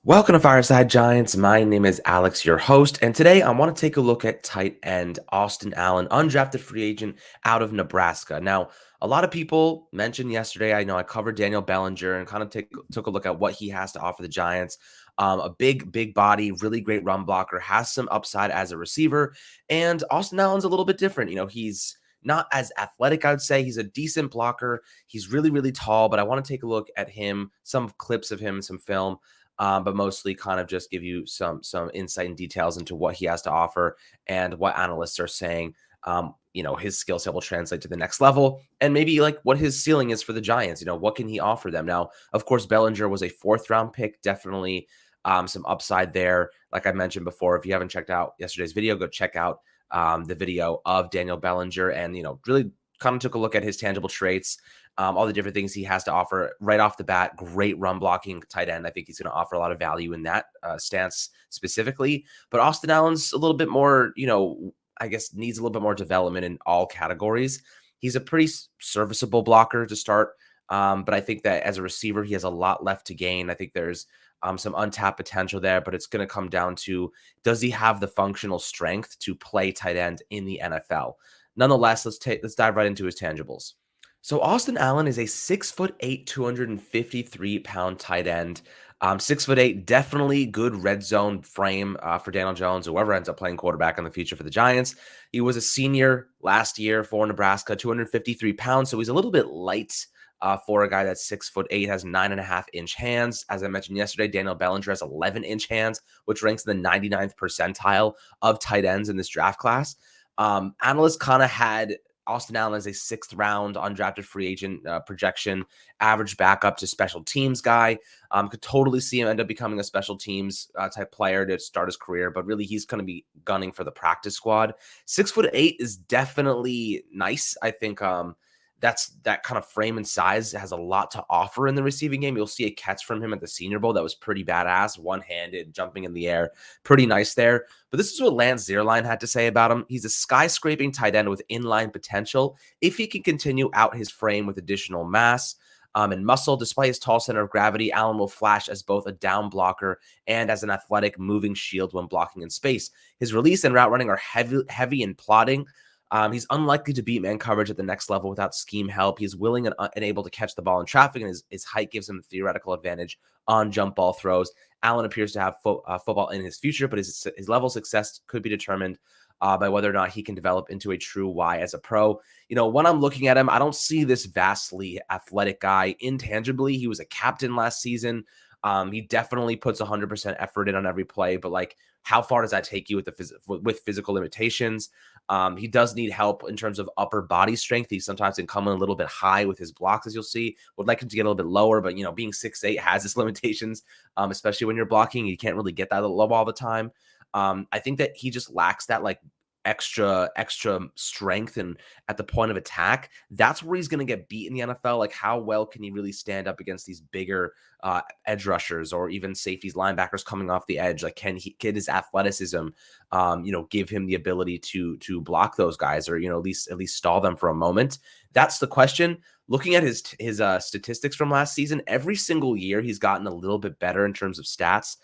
Welcome to Fireside Giants. My name is Alex, your host, and today I want to take a look at tight end Austin Allen, undrafted free agent out of Nebraska. Now, a lot of people mentioned yesterday, I know I covered Daniel Bellinger and kind of took a look at what he has to offer the Giants. A big body, really great run blocker, has some upside as a receiver, and Austin Allen's a little bit different. He's not as athletic, I would say. He's a decent blocker. He's really tall, but I want to take a look at him, some clips of him, some film, but mostly kind of just give you some insight and details into what he has to offer and what analysts are saying. His skill set will translate to the next level, and maybe like what his ceiling is for the Giants. What can he offer them? Now, of course, Bellinger was a fourth round pick, definitely some upside there. Like I mentioned before, if you haven't checked out yesterday's video, go check out the video of Daniel Bellinger, and really kind of took a look at his tangible traits, all the different things he has to offer right off the bat. Great run blocking tight end. I think he's going to offer a lot of value in that stance specifically. But Austin Allen's a little bit more, I guess needs a little bit more development in all categories. He's a pretty serviceable blocker to start. But I think that as a receiver, he has a lot left to gain. I think there's some untapped potential there, but it's going to come down to, does he have the functional strength to play tight end in the NFL? Nonetheless, let's dive right into his tangibles. So Austin Allen is a 6'8", 253-pound tight end. 6'8", definitely good red zone frame for Daniel Jones, whoever ends up playing quarterback in the future for the Giants. He was a senior last year for Nebraska, 253 pounds, so he's a little bit light for a guy that's 6'8", has 9.5-inch hands. As I mentioned yesterday, Daniel Bellinger has 11-inch hands, which ranks in the 99th percentile of tight ends in this draft class. Analysts kind of had Austin Allen as a sixth round undrafted free agent projection, average backup to special teams guy. Could totally see him end up becoming a special teams type player to start his career, but really he's going to be gunning for the practice squad. 6'8" is definitely nice. I think that kind of frame and size has a lot to offer in the receiving game. You'll see a catch from him at the Senior Bowl that was pretty badass, one-handed, jumping in the air, pretty nice there. But this is what Lance Zierlein had to say about him. He's a skyscraping tight end with inline potential if he can continue out his frame with additional mass and muscle. Despite his tall center of gravity, Allen will flash as both a down blocker and as an athletic moving shield when blocking in space. His release and route running are heavy and plodding. He's unlikely to beat man coverage at the next level without scheme help. He's willing and able to catch the ball in traffic, and his height gives him a theoretical advantage on jump ball throws. Allen appears to have football in his future, but his level of success could be determined by whether or not he can develop into a true Y as a pro. When I'm looking at him, I don't see this vastly athletic guy intangibly. He was a captain last season. He definitely puts 100% effort in on every play, but like, how far does that take you with physical limitations? He does need help in terms of upper body strength. He sometimes can come in a little bit high with his blocks, as you'll see. Would like him to get a little bit lower, but being 6'8" has its limitations, especially when you're blocking. You can't really get that low all the time. I think that he just lacks that like extra strength and at the point of attack. That's where he's going to get beat in the NFL. Like, how well can he really stand up against these bigger edge rushers or even safeties, linebackers coming off the edge? Like, can his athleticism give him the ability to block those guys, or at least stall them for a moment? That's the question. Looking at his statistics from last season, every single year he's gotten a little bit better in terms of stats.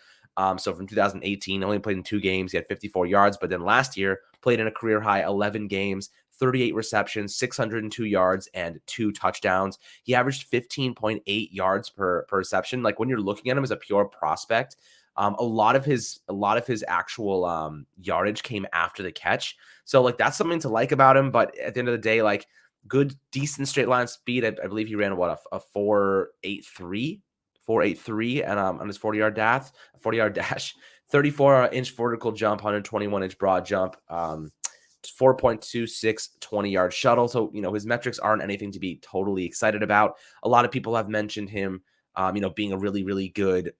So from 2018, only played in 2 games. He had 54 yards, but then last year played in a career high 11 games, 38 receptions, 602 yards, and 2 touchdowns. He averaged 15.8 yards per reception. Like, when you're looking at him as a pure prospect, a lot of his actual yardage came after the catch. So like, that's something to like about him. But at the end of the day, like, good, decent straight line speed. I believe he ran a 4.83. 4.83 and on his 40-yard dash, 34-inch vertical jump, 121-inch broad jump, 4.26 20-yard shuttle. So, his metrics aren't anything to be totally excited about. A lot of people have mentioned him, being a really good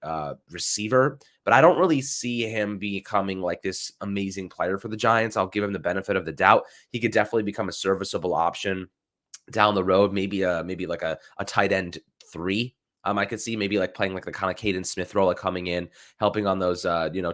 receiver, but I don't really see him becoming like this amazing player for the Giants. I'll give him the benefit of the doubt. He could definitely become a serviceable option down the road, maybe like a tight end 3. I could see maybe like playing like the kind of Caden Smith role, like coming in, helping on those,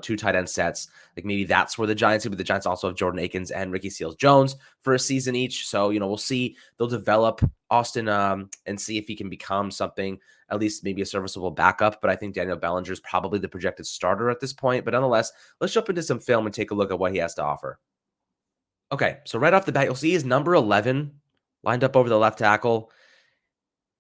two tight end sets. Like maybe that's where the Giants, but the Giants also have Jordan Akins and Ricky Seals Jones for a season each. So, we'll see. They'll develop Austin and see if he can become something, at least maybe a serviceable backup. But I think Daniel Bellinger is probably the projected starter at this point. But nonetheless, let's jump into some film and take a look at what he has to offer. Okay, so right off the bat, you'll see his number 11 lined up over the left tackle.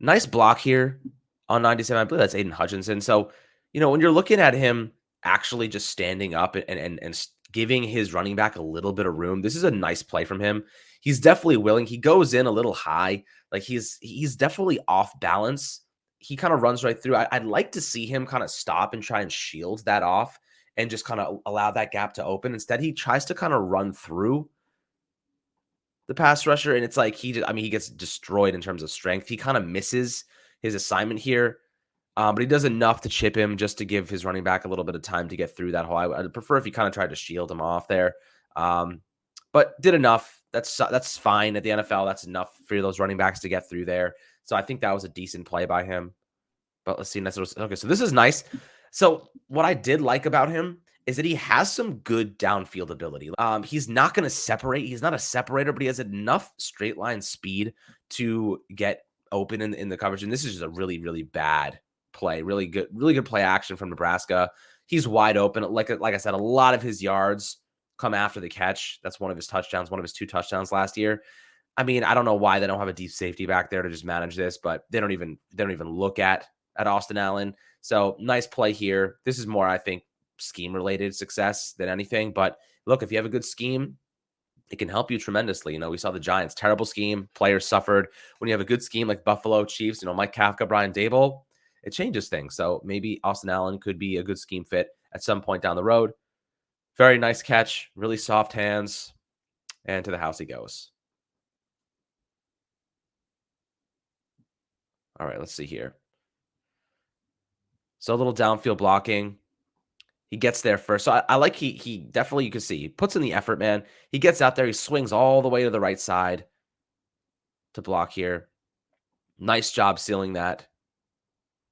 Nice block here on 97. I believe that's Aiden Hutchinson. So, when you're looking at him actually just standing up and giving his running back a little bit of room, this is a nice play from him. He's definitely willing. He goes in a little high. Like he's definitely off balance. He kind of runs right through. I'd like to see him kind of stop and try and shield that off and just kind of allow that gap to open. Instead, he tries to kind of run through the pass rusher, and it's like he gets destroyed in terms of strength. He kind of misses his assignment here, but he does enough to chip him just to give his running back a little bit of time to get through that hole. I'd prefer if he kind of tried to shield him off there, but did enough. That's fine at the NFL. That's enough for those running backs to get through there. So I think that was a decent play by him. But let's see. Okay, so this is nice. So what I did like about him is that he has some good downfield ability. He's not going to separate. He's not a separator, but he has enough straight line speed to get open in the coverage. And this is just a really, really bad play. Really good play action from Nebraska. He's wide open. Like I said, a lot of his yards come after the catch. That's one of his touchdowns, one of his 2 touchdowns last year. I mean, I don't know why they don't have a deep safety back there to just manage this, but they don't even look at Austin Allen. So nice play here. This is more, I think, scheme related success than anything. But look, if you have a good scheme, it can help you tremendously. We saw the Giants, terrible scheme, players suffered. When you have a good scheme like Buffalo Chiefs, Mike Kafka, Brian Dable, it changes things. So maybe Austin Allen could be a good scheme fit at some point down the road. Very nice catch, really soft hands, and to the house he goes. All right, let's see here. So a little downfield blocking. He gets there first. So I like he definitely, you can see, he puts in the effort, man. He gets out there. He swings all the way to the right side to block here. Nice job sealing that.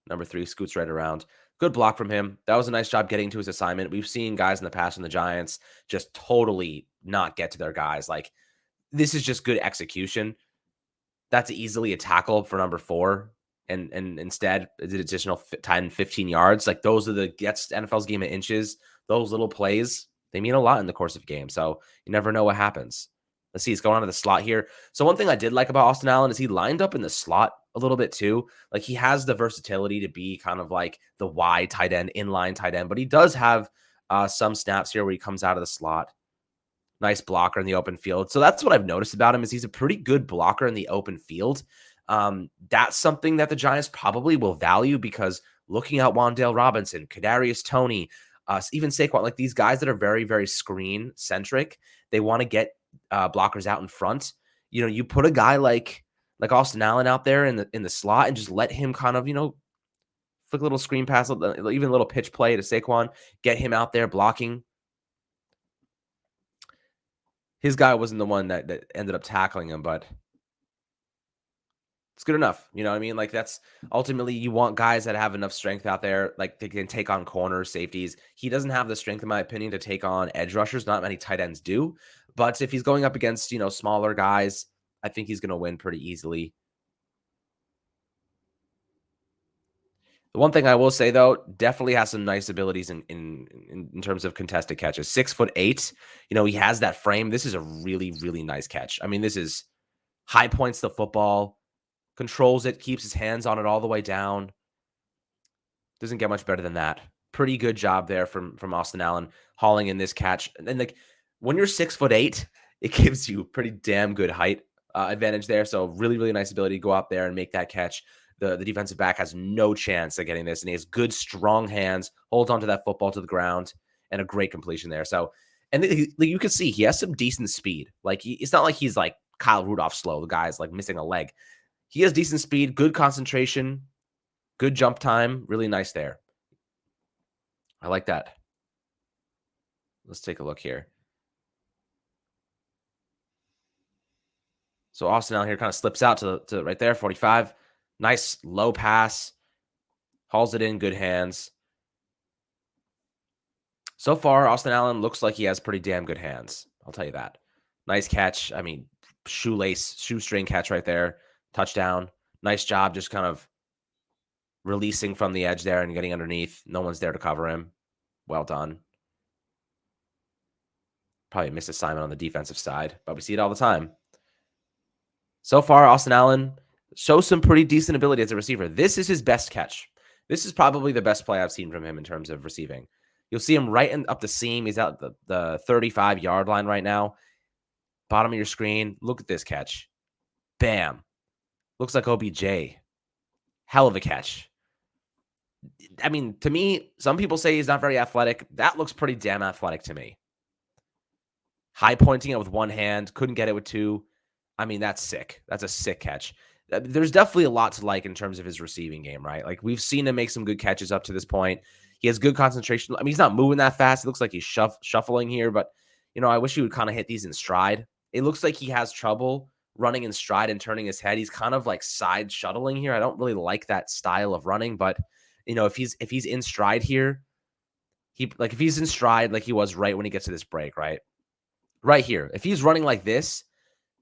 Number 3 scoots right around. Good block from him. That was a nice job getting to his assignment. We've seen guys in the past in the Giants just totally not get to their guys. Like, this is just good execution. That's easily a tackle for number 4. And instead, it's an additional 10, 15 yards. Like, those are gets NFL's game of inches. Those little plays, they mean a lot in the course of a game. So you never know what happens. Let's see, he's going on to the slot here. So one thing I did like about Austin Allen is he lined up in the slot a little bit too. Like, he has the versatility to be kind of like the wide tight end, inline tight end, but he does have some snaps here where he comes out of the slot. Nice blocker in the open field. So that's what I've noticed about him is he's a pretty good blocker in the open field. That's something that the Giants probably will value because looking at Wan'Dale Robinson, Kadarius Toney, even Saquon, like these guys that are very, very screen centric, they want to get blockers out in front. You put a guy like Austin Allen out there in the slot and just let him kind of, flick a little screen pass, even a little pitch play to Saquon, get him out there blocking. His guy wasn't the one that ended up tackling him, but it's good enough. You know what I mean? Like, that's ultimately, you want guys that have enough strength out there, like they can take on corners, safeties. He doesn't have the strength, in my opinion, to take on edge rushers. Not many tight ends do. But if he's going up against, smaller guys, I think he's going to win pretty easily. The one thing I will say, though, definitely has some nice abilities in terms of contested catches. 6'8", he has that frame. This is a really, really nice catch. I mean, this is high points the football, controls it, keeps his hands on it all the way down. Doesn't get much better than that. Pretty good job there from Austin Allen hauling in this catch. And like, when you're 6'8", it gives you pretty damn good height advantage there. So really, really nice ability to go out there and make that catch. The defensive back has no chance of getting this, and he has good, strong hands, holds onto that football to the ground, and a great completion there. So, and you can see he has some decent speed. Like, it's not like he's like Kyle Rudolph slow. The guy's like missing a leg. He has decent speed, good concentration, good jump time. Really nice there. I like that. Let's take a look here. So Austin Allen here kind of slips out to right there, 45. Nice low pass. Hauls it in, good hands. So far, Austin Allen looks like he has pretty damn good hands. I'll tell you that. Nice catch. I mean, shoestring catch right there. Touchdown. Nice job just kind of releasing from the edge there and getting underneath. No one's there to cover him. Well done. Probably a missed assignment on the defensive side, but we see it all the time. So far, Austin Allen shows some pretty decent ability as a receiver. This is his best catch. This is probably the best play I've seen from him in terms of receiving. You'll see him right up the seam. He's out the 35-yard line right now. Bottom of your screen. Look at this catch. Bam. Looks like OBJ. Hell of a catch. I mean, to me, some people say he's not very athletic. That looks pretty damn athletic to me. High pointing it with one hand. Couldn't get it with two. I mean, that's sick. That's a sick catch. There's definitely a lot to like in terms of his receiving game, right? Like, we've seen him make some good catches up to this point. He has good concentration. I mean, he's not moving that fast. It looks like he's shuffling here, but, I wish he would kind of hit these in stride. It looks like he has trouble running in stride and turning his head. He's kind of like side shuttling here. I don't really like that style of running, but, if he's in stride here, if he's in stride like he was right when he gets to this break, right? Right here. If he's running like this,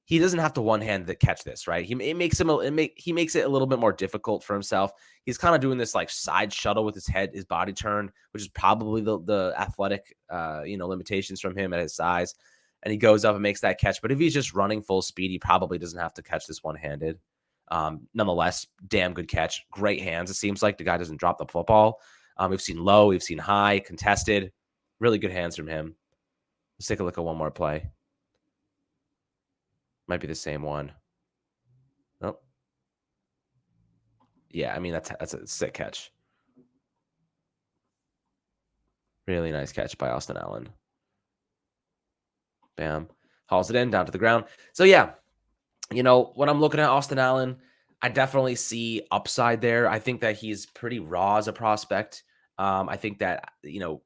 he doesn't have to one-hand catch this, right? He makes it a little bit more difficult for himself. He's kind of doing this like side shuttle with his body turned, which is probably the athletic, limitations from him at his size. And he goes up and makes that catch. But if he's just running full speed, he probably doesn't have to catch this one-handed. Nonetheless, damn good catch. Great hands. It seems like the guy doesn't drop the football. We've seen low, we've seen high, contested. Really good hands from him. Let's take a look at one more play. Might be the same one. Nope. Yeah, I mean, that's a sick catch. Really nice catch by Austin Allen. Bam. Hauls it in, down to the ground. So, yeah, when I'm looking at Austin Allen, I definitely see upside there. I think that he's pretty raw as a prospect. I think that,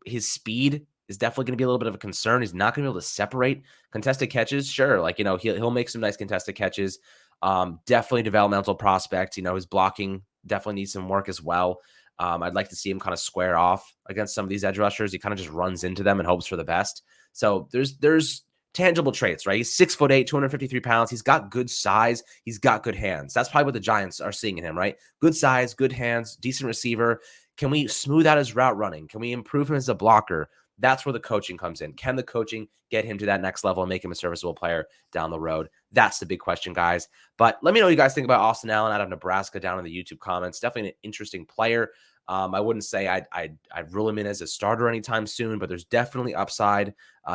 his speed is definitely going to be a little bit of a concern. He's not going to be able to separate contested catches. Sure. Like, he'll make some nice contested catches. Definitely developmental prospect. His blocking definitely needs some work as well. I'd like to see him kind of square off against some of these edge rushers. He kind of just runs into them and hopes for the best. So there's tangible traits, right? He's 6'8", 253 pounds. He's got good size. He's got good hands. That's probably what the Giants are seeing in him, right? Good size, good hands, decent receiver. Can we smooth out his route running? Can we improve him as a blocker? That's where the coaching comes in. Can the coaching get him to that next level and make him a serviceable player down the road? That's the big question, guys. But let me know what you guys think about Austin Allen out of Nebraska down in the YouTube comments. Definitely an interesting player. I wouldn't say I'd rule him in as a starter anytime soon, but there's definitely upside.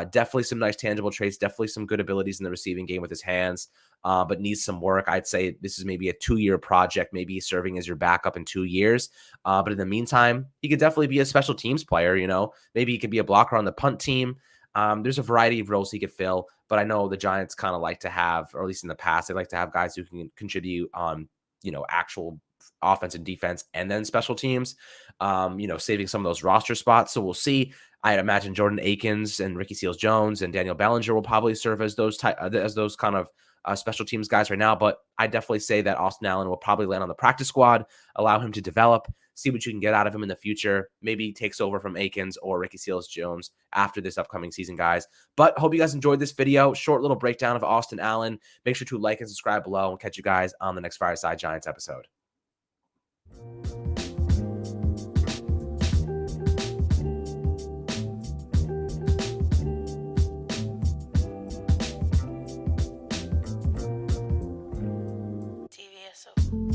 Definitely some nice tangible traits. Definitely some good abilities in the receiving game with his hands, but needs some work. I'd say this is maybe a 2-year project, maybe serving as your backup in 2 years. But in the meantime, he could definitely be a special teams player. Maybe he could be a blocker on the punt team. There's a variety of roles he could fill, but I know the Giants kind of like to have, or at least in the past, they like to have guys who can contribute on, actual offense and defense and then special teams, saving some of those roster spots. So we'll see. I'd imagine Jordan Akins and Ricky Seals-Jones and Daniel Bellinger will probably serve as those kind of special teams guys right now. But I definitely say that Austin Allen will probably land on the practice squad, allow him to develop, see what you can get out of him in the future. Maybe he takes over from Akins or Ricky Seals-Jones after this upcoming season, guys. But hope you guys enjoyed this video. Short little breakdown of Austin Allen. Make sure to like and subscribe below, and catch you guys on the next Fireside Giants episode. TVSO.